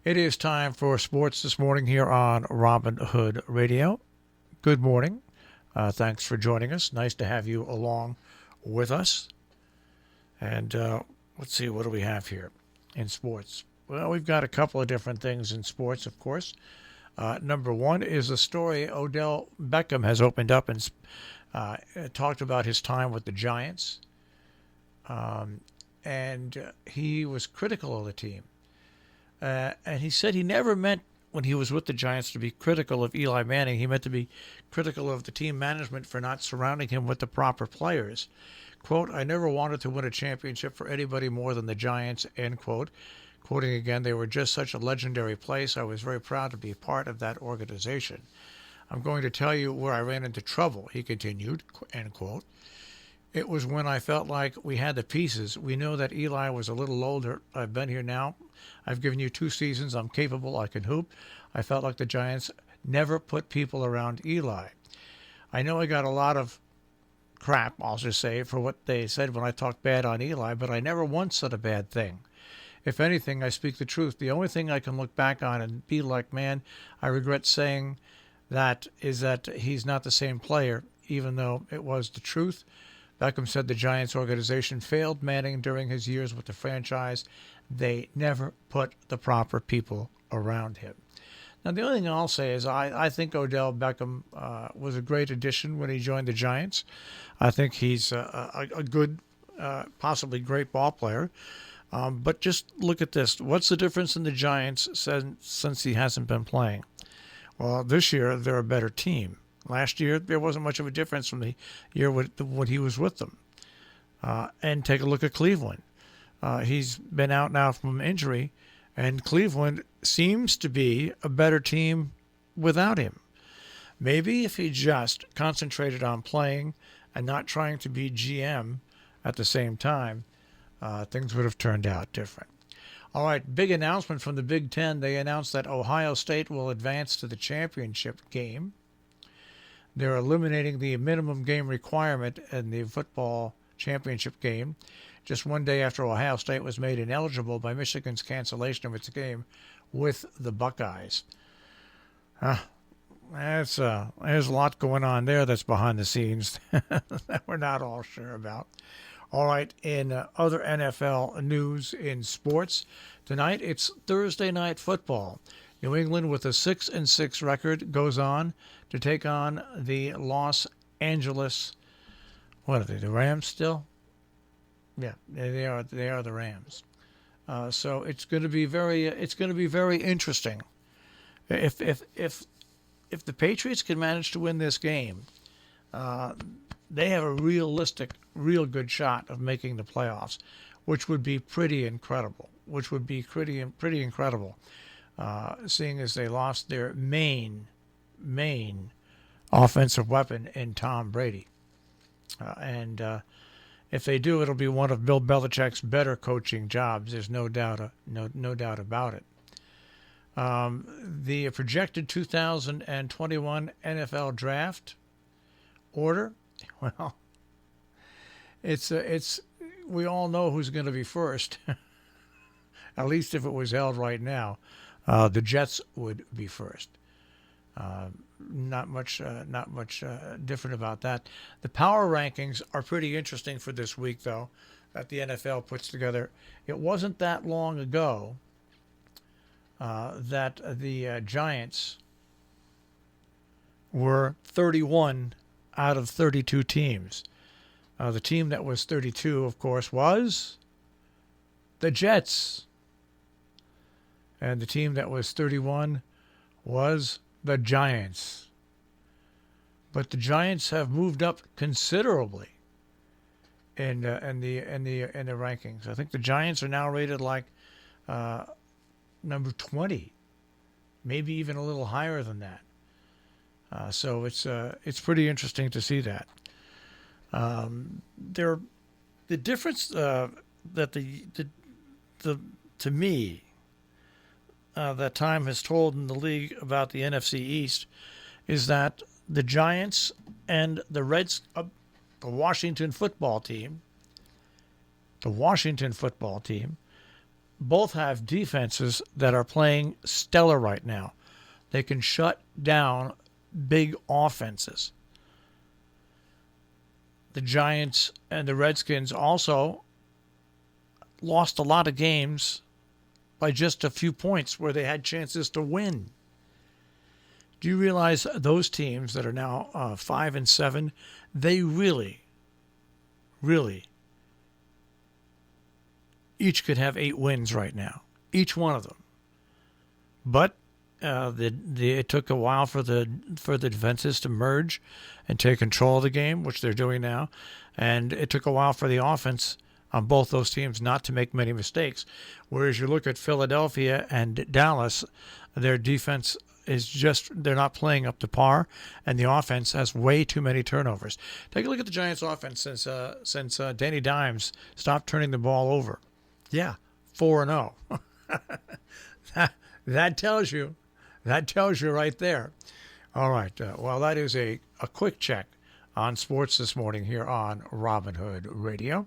It is time for sports this morning here on Robin Hood Radio. Good morning. Thanks for joining us. Nice to have you along with us. And let's see, what do we have here in sports? Well, we've got a couple of different things in sports, of course. Number one is a story Odell Beckham has opened up and talked about his time with the Giants. And he was critical of the team. And he said he never meant, when he was with the Giants, to be critical of Eli Manning. He meant to be critical of the team management for not surrounding him with the proper players. Quote, "I never wanted to win a championship for anybody more than the Giants," end quote. Quoting again, "They were just such a legendary place. I was very proud to be part of that organization. I'm going to tell you where I ran into trouble," he continued, end quote. "It was when I felt like we had the pieces. We know that Eli was a little older. I've been here now. I've given you 2 seasons. I'm capable. I can hoop. I felt like the Giants never put people around Eli. I know I got a lot of crap, I'll just say, for what they said when I talked bad on Eli, but I never once said a bad thing. If anything, I speak the truth. The only thing I can look back on and be like, man, I regret saying that is that he's not the same player, even though it was the truth." Beckham said the Giants organization failed Manning during his years with the franchise. They never put the proper people around him. Now, the only thing I'll say is I think Odell Beckham was a great addition when he joined the Giants. I think he's a good, possibly great ball player. But just look at this. What's the difference in the Giants since he hasn't been playing? Well, this year they're a better team. Last year, there wasn't much of a difference from the year when he was with them. And take a look at Cleveland. He's been out now from injury, and Cleveland seems to be a better team without him. Maybe if he just concentrated on playing and not trying to be GM at the same time, things would have turned out different. All right, big announcement from the Big Ten. They announced that Ohio State will advance to the championship game. They're eliminating the minimum game requirement in the football championship game, just one day after Ohio State was made ineligible by Michigan's cancellation of its game with the Buckeyes. There's a lot going on there that's behind the scenes that we're not all sure about. All right, in other NFL news in sports, tonight it's Thursday Night Football. New England, with a 6-6 record, goes on to take on the Los Angeles. What are they? The Rams still? Yeah, they are. They are the Rams. So it's going to be very. It's going to be very interesting. If the Patriots can manage to win this game, they have a real good shot of making the playoffs, which would be pretty incredible. Pretty incredible. Seeing as they lost their main offensive weapon in Tom Brady. And if they do, it'll be one of Bill Belichick's better coaching jobs. There's no doubt about it. The projected 2021 NFL draft order, well, it's we all know who's going to be first. At least if it was held right now. The Jets would be first. Not much different about that. The power rankings are pretty interesting for this week, though, that the NFL puts together. It wasn't that long ago that the Giants were 31 out of 32 teams. The team that was 32, of course, was the Jets. And the team that was 31 was the Giants. But the Giants have moved up considerably in the rankings. I think the Giants are now rated like number 20, maybe even a little higher than that. So it's pretty interesting to see that. The difference that to me. That time has told in the league about the NFC East is that the Giants and the Washington football team both have defenses that are playing stellar right now. They can shut down big offenses. The Giants and the Redskins also lost a lot of games by just a few points where they had chances to win. Do you realize those teams that are now 5-7, they really each could have 8 wins right now, each one of them. But it took a while for the defenses to merge and take control of the game, which they're doing now, and it took a while for the offense on both those teams not to make many mistakes. Whereas you look at Philadelphia and Dallas, their defense is they're not playing up to par, and the offense has way too many turnovers. Take a look at the Giants' offense since Danny Dimes stopped turning the ball over. Yeah, 4-0. That tells you right there. All right. Well, that is a quick check on sports this morning here on Robin Hood Radio.